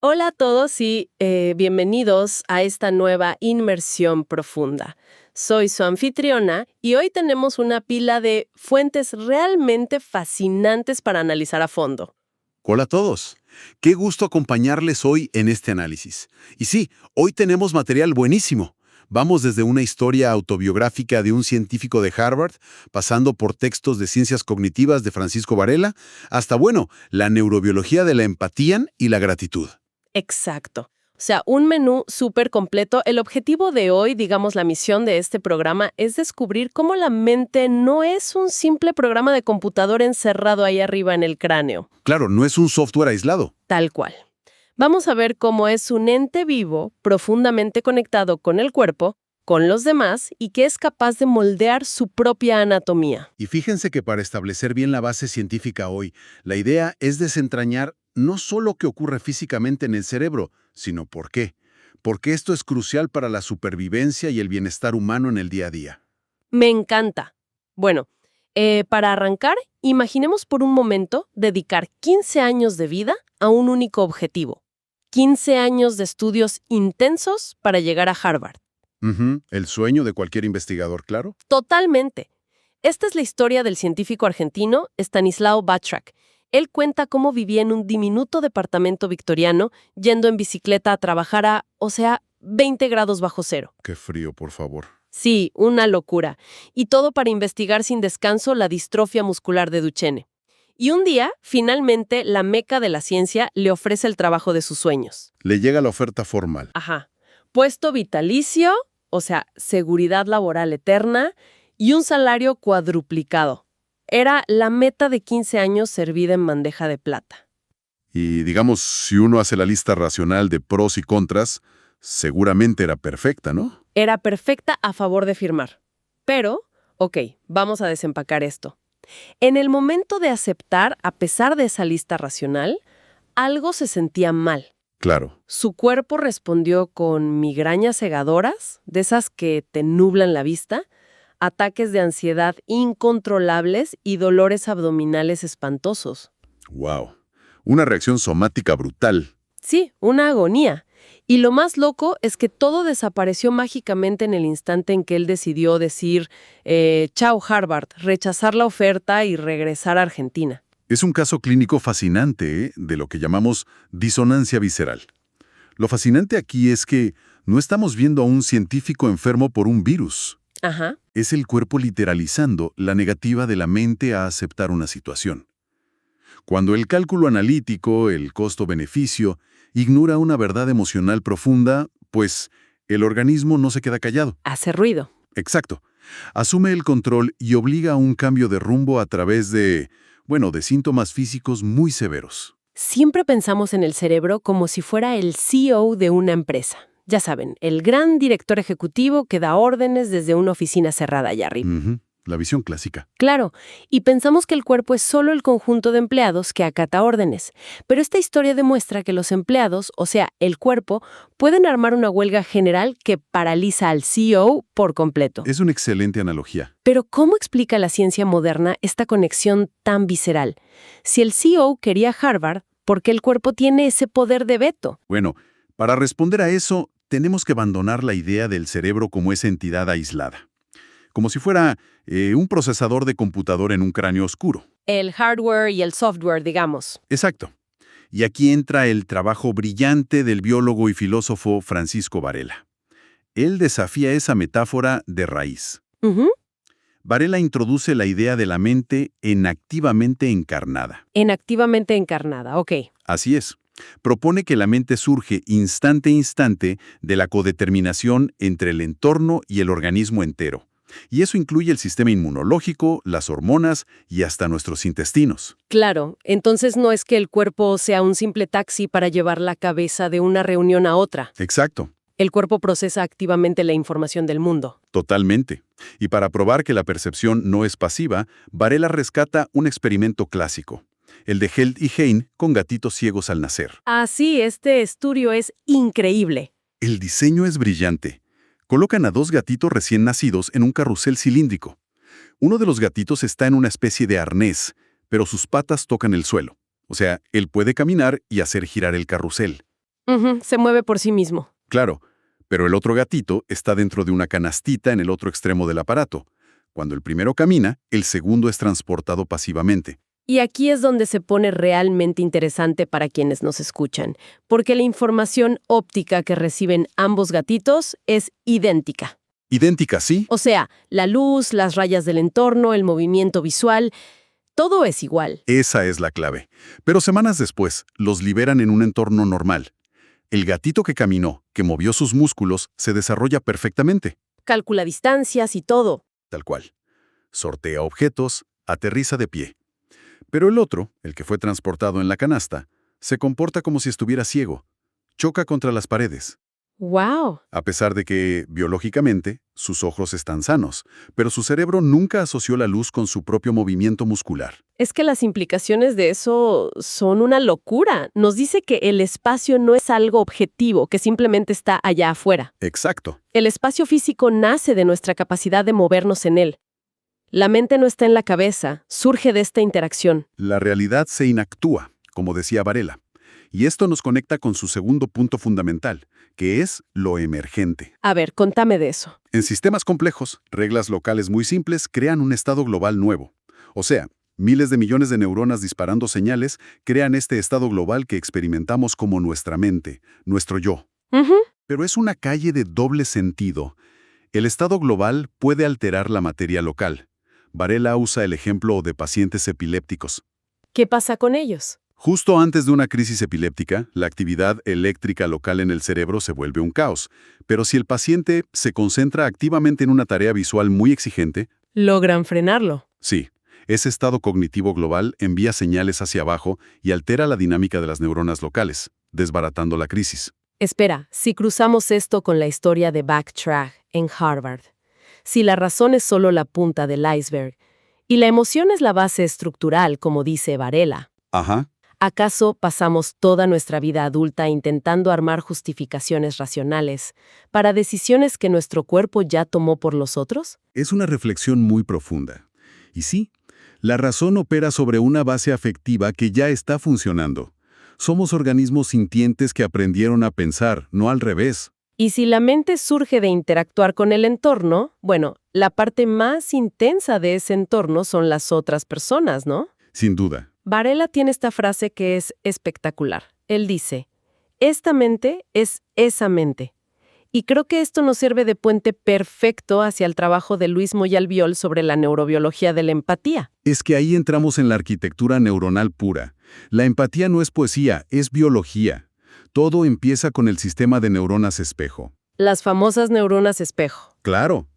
Hola a todos y bienvenidos a esta nueva inmersión profunda. Soy su anfitriona y hoy tenemos una pila de fuentes realmente fascinantes para analizar a fondo. Hola a todos. Qué gusto acompañarles hoy en este análisis. Y sí, hoy tenemos material buenísimo. Vamos desde una historia autobiográfica de un científico de Harvard, pasando por textos de ciencias cognitivas de Francisco Varela, hasta, bueno, la neurobiología de la empatía y la gratitud. Exacto. O sea, un menú súper completo. El objetivo de hoy, digamos la misión de este programa, es descubrir cómo la mente no es un simple programa de computador encerrado ahí arriba en el cráneo. Claro, no es un software aislado. Tal cual. Vamos a ver cómo es un ente vivo, profundamente conectado con el cuerpo, con los demás y que es capaz de moldear su propia anatomía. Y fíjense que para establecer bien la base científica hoy, la idea es desentrañar no solo qué ocurre físicamente en el cerebro, sino por qué. Porque esto es crucial para la supervivencia y el bienestar humano en el día a día. Me encanta. Bueno, para arrancar, imaginemos por un momento dedicar 15 años de vida a un único objetivo. 15 años de estudios intensos para llegar a Harvard. El sueño de cualquier investigador, claro. Totalmente. Esta es la historia del científico argentino Stanislao Batrak. Él cuenta cómo vivía en un diminuto departamento victoriano, yendo en bicicleta a trabajar a, 20 grados bajo cero. Qué frío, por favor. Sí, una locura. Y todo para investigar sin descanso la distrofia muscular de Duchenne. Y un día, finalmente, la meca de la ciencia le ofrece el trabajo de sus sueños. Le llega la oferta formal. Ajá. Puesto vitalicio, seguridad laboral eterna y un salario cuadruplicado. Era la meta de 15 años servida en bandeja de plata. Y digamos, si uno hace la lista racional de pros y contras, seguramente era perfecta, ¿no? Era perfecta a favor de firmar. Pero, vamos a desempacar esto. En el momento de aceptar, a pesar de esa lista racional, algo se sentía mal. Claro. Su cuerpo respondió con migrañas cegadoras, de esas que te nublan la vista, ataques de ansiedad incontrolables y dolores abdominales espantosos. Wow. Una reacción somática brutal. Sí, una agonía. Y lo más loco es que todo desapareció mágicamente en el instante en que él decidió decir chao Harvard, rechazar la oferta y regresar a Argentina. Es un caso clínico fascinante, de lo que llamamos disonancia visceral. Lo fascinante aquí es que no estamos viendo a un científico enfermo por un virus. Ajá. Es el cuerpo literalizando la negativa de la mente a aceptar una situación. Cuando el cálculo analítico, el costo-beneficio, ignora una verdad emocional profunda, pues el organismo no se queda callado. Hace ruido. Exacto. Asume el control y obliga a un cambio de rumbo a través de síntomas físicos muy severos. Siempre pensamos en el cerebro como si fuera el CEO de una empresa. Ya saben, el gran director ejecutivo que da órdenes desde una oficina cerrada allá arriba. La visión clásica. Claro, y pensamos que el cuerpo es solo el conjunto de empleados que acata órdenes. Pero esta historia demuestra que los empleados, el cuerpo, pueden armar una huelga general que paraliza al CEO por completo. Es una excelente analogía. Pero ¿cómo explica la ciencia moderna esta conexión tan visceral? Si el CEO quería Harvard, ¿por qué el cuerpo tiene ese poder de veto? Bueno, para responder a eso, tenemos que abandonar la idea del cerebro como esa entidad aislada. Como si fuera un procesador de computador en un cráneo oscuro. El hardware y el software, digamos. Exacto. Y aquí entra el trabajo brillante del biólogo y filósofo Francisco Varela. Él desafía esa metáfora de raíz. Varela introduce la idea de la mente en activamente encarnada. En activamente encarnada, ok. Así es. Propone que la mente surge instante a instante de la codeterminación entre el entorno y el organismo entero. Y eso incluye el sistema inmunológico, las hormonas y hasta nuestros intestinos. Claro, entonces no es que el cuerpo sea un simple taxi para llevar la cabeza de una reunión a otra. Exacto. El cuerpo procesa activamente la información del mundo. Totalmente. Y para probar que la percepción no es pasiva, Varela rescata un experimento clásico, el de Held y Hein con gatitos ciegos al nacer. Ah, sí, este estudio es increíble. El diseño es brillante. Colocan a 2 gatitos recién nacidos en un carrusel cilíndrico. Uno de los gatitos está en una especie de arnés, pero sus patas tocan el suelo. O sea, él puede caminar y hacer girar el carrusel. Ujú, se mueve por sí mismo. Claro, pero el otro gatito está dentro de una canastita en el otro extremo del aparato. Cuando el primero camina, el segundo es transportado pasivamente. Y aquí es donde se pone realmente interesante para quienes nos escuchan, porque la información óptica que reciben ambos gatitos es idéntica. Idéntica, ¿sí? O sea, la luz, las rayas del entorno, el movimiento visual, todo es igual. Esa es la clave. Pero semanas después, los liberan en un entorno normal. El gatito que caminó, que movió sus músculos, se desarrolla perfectamente, Calcula distancias y todo. tal cual. Sortea objetos, aterriza de pie. Pero el otro, el que fue transportado en la canasta, se comporta como si estuviera ciego. Choca contra las paredes. ¡Wow! A pesar de que, biológicamente, sus ojos están sanos, pero su cerebro nunca asoció la luz con su propio movimiento muscular. Es que las implicaciones de eso son una locura. Nos dice que el espacio no es algo objetivo, que simplemente está allá afuera. Exacto. El espacio físico nace de nuestra capacidad de movernos en él. La mente no está en la cabeza, surge de esta interacción. La realidad se inactúa, como decía Varela. Y esto nos conecta con su segundo punto fundamental, que es lo emergente. A ver, contame de eso. En sistemas complejos, reglas locales muy simples crean un estado global nuevo. O sea, miles de millones de neuronas disparando señales crean este estado global que experimentamos como nuestra mente, nuestro yo. Ujú. Pero es una calle de doble sentido. El estado global puede alterar la materia local. Varela usa el ejemplo de pacientes epilépticos. ¿Qué pasa con ellos? Justo antes de una crisis epiléptica, la actividad eléctrica local en el cerebro se vuelve un caos. Pero si el paciente se concentra activamente en una tarea visual muy exigente, Logran frenarlo. sí, ese estado cognitivo global envía señales hacia abajo y altera la dinámica de las neuronas locales, desbaratando la crisis. Espera, si cruzamos esto con la historia de Backtrack en Harvard, si la razón es solo la punta del iceberg y la emoción es la base estructural, como dice Varela, Ajá. ¿acaso pasamos toda nuestra vida adulta intentando armar justificaciones racionales para decisiones que nuestro cuerpo ya tomó por los otros? Es una reflexión muy profunda. Y sí, la razón opera sobre una base afectiva que ya está funcionando. Somos organismos sintientes que aprendieron a pensar, no al revés. Y si la mente surge de interactuar con el entorno, bueno, la parte más intensa de ese entorno son las otras personas, ¿no? Sin duda. Varela tiene esta frase que es espectacular. Él dice, esta mente es esa mente. Y creo que esto nos sirve de puente perfecto hacia el trabajo de Luis Moyalbiol sobre la neurobiología de la empatía. Es que ahí entramos en la arquitectura neuronal pura. La empatía no es poesía, es biología. Todo empieza con el sistema de neuronas espejo. Las famosas neuronas espejo. Claro,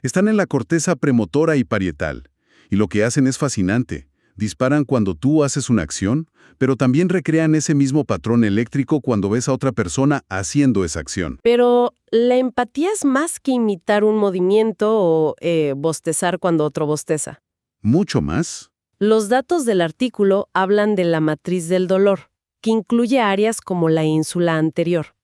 están en la corteza premotora y parietal. Y lo que hacen es fascinante. Disparan cuando tú haces una acción, pero también recrean ese mismo patrón eléctrico cuando ves a otra persona haciendo esa acción. Pero la empatía es más que imitar un movimiento o bostezar cuando otro bosteza. Mucho más. Los datos del artículo hablan de la matriz del dolor, que incluye áreas como la ínsula anterior.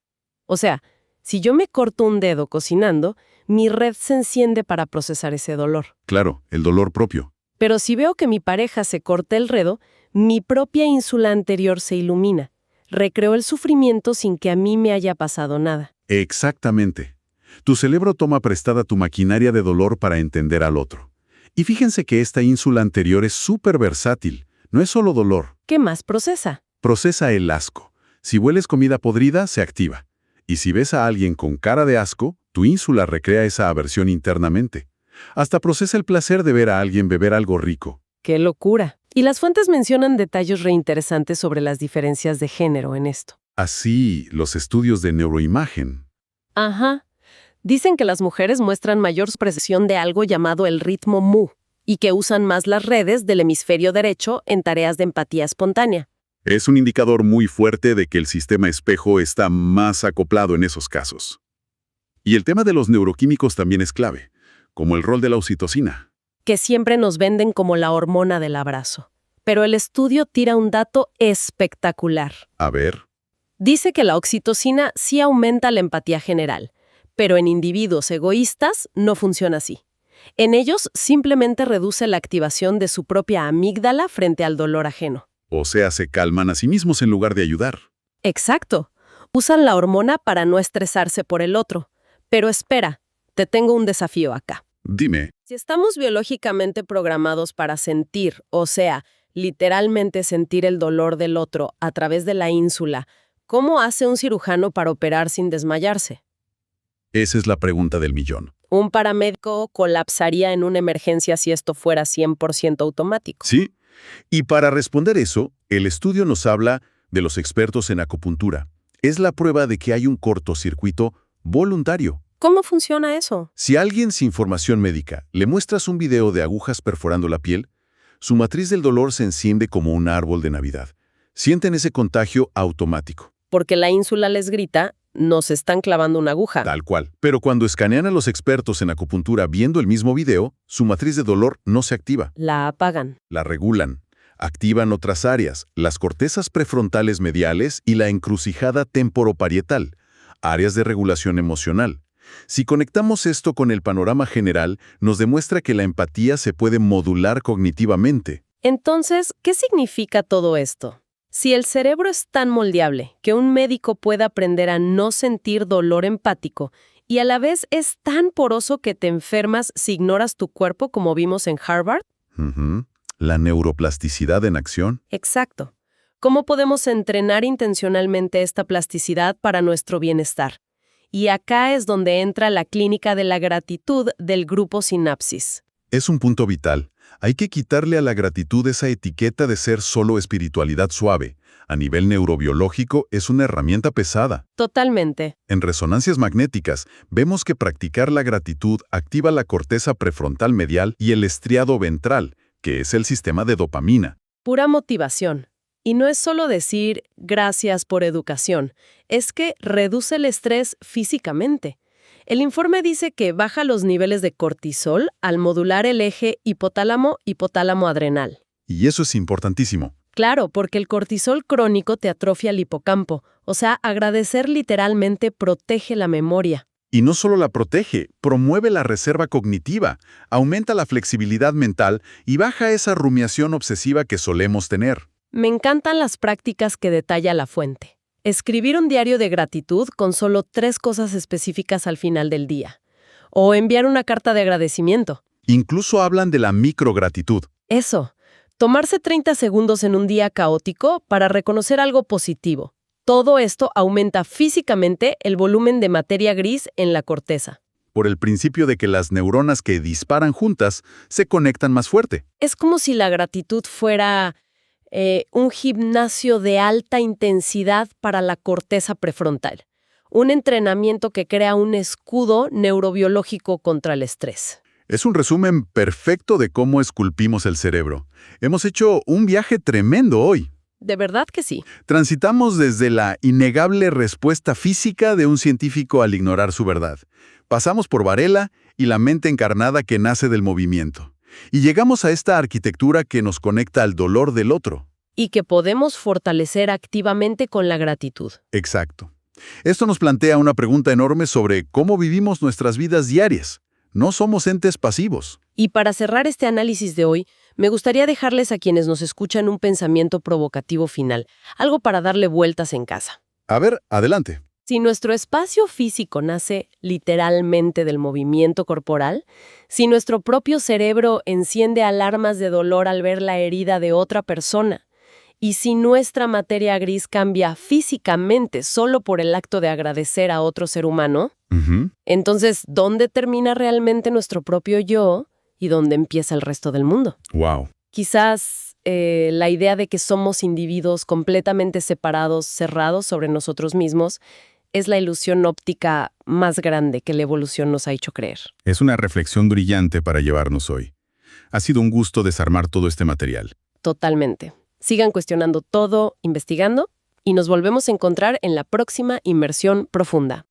O sea, si yo me corto un dedo cocinando, mi red se enciende para procesar ese dolor. Claro, el dolor propio. Pero si veo que mi pareja se corta el dedo, mi propia ínsula anterior se ilumina. Recreo el sufrimiento sin que a mí me haya pasado nada. Exactamente. Tu cerebro toma prestada tu maquinaria de dolor para entender al otro. Y fíjense que esta ínsula anterior es súper versátil. No es solo dolor. ¿Qué más procesa? Procesa el asco. Si hueles comida podrida, se activa. Y si ves a alguien con cara de asco, tu ínsula recrea esa aversión internamente. Hasta procesa el placer de ver a alguien beber algo rico. ¡Qué locura! Y las fuentes mencionan detalles reinteresantes sobre las diferencias de género en esto. Así, los estudios de neuroimagen. Ajá. Dicen que las mujeres muestran mayor expresión de algo llamado el ritmo mu y que usan más las redes del hemisferio derecho en tareas de empatía espontánea. Es un indicador muy fuerte de que el sistema espejo está más acoplado en esos casos. Y el tema de los neuroquímicos también es clave, como el rol de la oxitocina. Que siempre nos venden como la hormona del abrazo. Pero el estudio tira un dato espectacular. A ver. Dice que la oxitocina sí aumenta la empatía general, pero en individuos egoístas no funciona así. En ellos simplemente reduce la activación de su propia amígdala frente al dolor ajeno. O sea, se calman a sí mismos en lugar de ayudar. Exacto. Usan la hormona para no estresarse por el otro. Pero espera, te tengo un desafío acá. Dime. Si estamos biológicamente programados para sentir, o sea, literalmente sentir el dolor del otro a través de la ínsula, ¿cómo hace un cirujano para operar sin desmayarse? Esa es la pregunta del millón. Un paramédico colapsaría en una emergencia si esto fuera 100% automático. ¿Sí? Y para responder eso, el estudio nos habla de los expertos en acupuntura. Es la prueba de que hay un cortocircuito voluntario. ¿Cómo funciona eso? Si a alguien sin formación médica le muestras un video de agujas perforando la piel, su matriz del dolor se enciende como un árbol de Navidad. Sienten ese contagio automático. Porque la ínsula les grita, nos están clavando una aguja. Tal cual. Pero cuando escanean a los expertos en acupuntura viendo el mismo video, su matriz de dolor no se activa. La apagan. La regulan. Activan otras áreas, las cortezas prefrontales mediales y la encrucijada temporoparietal, áreas de regulación emocional. Si conectamos esto con el panorama general, nos demuestra que la empatía se puede modular cognitivamente. Entonces, ¿qué significa todo esto? Si el cerebro es tan moldeable que un médico puede aprender a no sentir dolor empático y a la vez es tan poroso que te enfermas si ignoras tu cuerpo como vimos en Harvard. La neuroplasticidad en acción. Exacto. ¿Cómo podemos entrenar intencionalmente esta plasticidad para nuestro bienestar? Y acá es donde entra la clínica de la gratitud del grupo Sinapsis. Es un punto vital. Hay que quitarle a la gratitud esa etiqueta de ser solo espiritualidad suave. A nivel neurobiológico es una herramienta pesada. Totalmente. En resonancias magnéticas, vemos que practicar la gratitud activa la corteza prefrontal medial y el estriado ventral, que es el sistema de dopamina. Pura motivación. Y no es solo decir gracias por educación, es que reduce el estrés físicamente. El informe dice que baja los niveles de cortisol al modular el eje hipotálamo-adrenal. Y eso es importantísimo. Claro, porque el cortisol crónico te atrofia el hipocampo, o sea, agradecer literalmente protege la memoria. Y no solo la protege, promueve la reserva cognitiva, aumenta la flexibilidad mental y baja esa rumiación obsesiva que solemos tener. Me encantan las prácticas que detalla la fuente. Escribir un diario de gratitud con solo 3 cosas específicas al final del día. O enviar una carta de agradecimiento. Incluso hablan de la microgratitud. Eso. Tomarse 30 segundos en un día caótico para reconocer algo positivo. Todo esto aumenta físicamente el volumen de materia gris en la corteza. Por el principio de que las neuronas que disparan juntas se conectan más fuerte. Es como si la gratitud fuera un gimnasio de alta intensidad para la corteza prefrontal. Un entrenamiento que crea un escudo neurobiológico contra el estrés. Es un resumen perfecto de cómo esculpimos el cerebro. Hemos hecho un viaje tremendo hoy. De verdad que sí. Transitamos desde la innegable respuesta física de un científico al ignorar su verdad. Pasamos por Varela y la mente encarnada que nace del movimiento. Y llegamos a esta arquitectura que nos conecta al dolor del otro. Y que podemos fortalecer activamente con la gratitud. Exacto. Esto nos plantea una pregunta enorme sobre cómo vivimos nuestras vidas diarias. No somos entes pasivos. Y para cerrar este análisis de hoy, me gustaría dejarles a quienes nos escuchan un pensamiento provocativo final, algo para darle vueltas en casa. A ver, adelante. Si nuestro espacio físico nace literalmente del movimiento corporal, si nuestro propio cerebro enciende alarmas de dolor al ver la herida de otra persona, y si nuestra materia gris cambia físicamente solo por el acto de agradecer a otro ser humano, entonces, ¿dónde termina realmente nuestro propio yo y dónde empieza el resto del mundo? Wow. Quizás la idea de que somos individuos completamente separados, cerrados sobre nosotros mismos, es la ilusión óptica más grande que la evolución nos ha hecho creer. Es una reflexión brillante para llevarnos hoy. Ha sido un gusto desarmar todo este material. Totalmente. Sigan cuestionando todo, investigando, y nos volvemos a encontrar en la próxima Inmersión Profunda.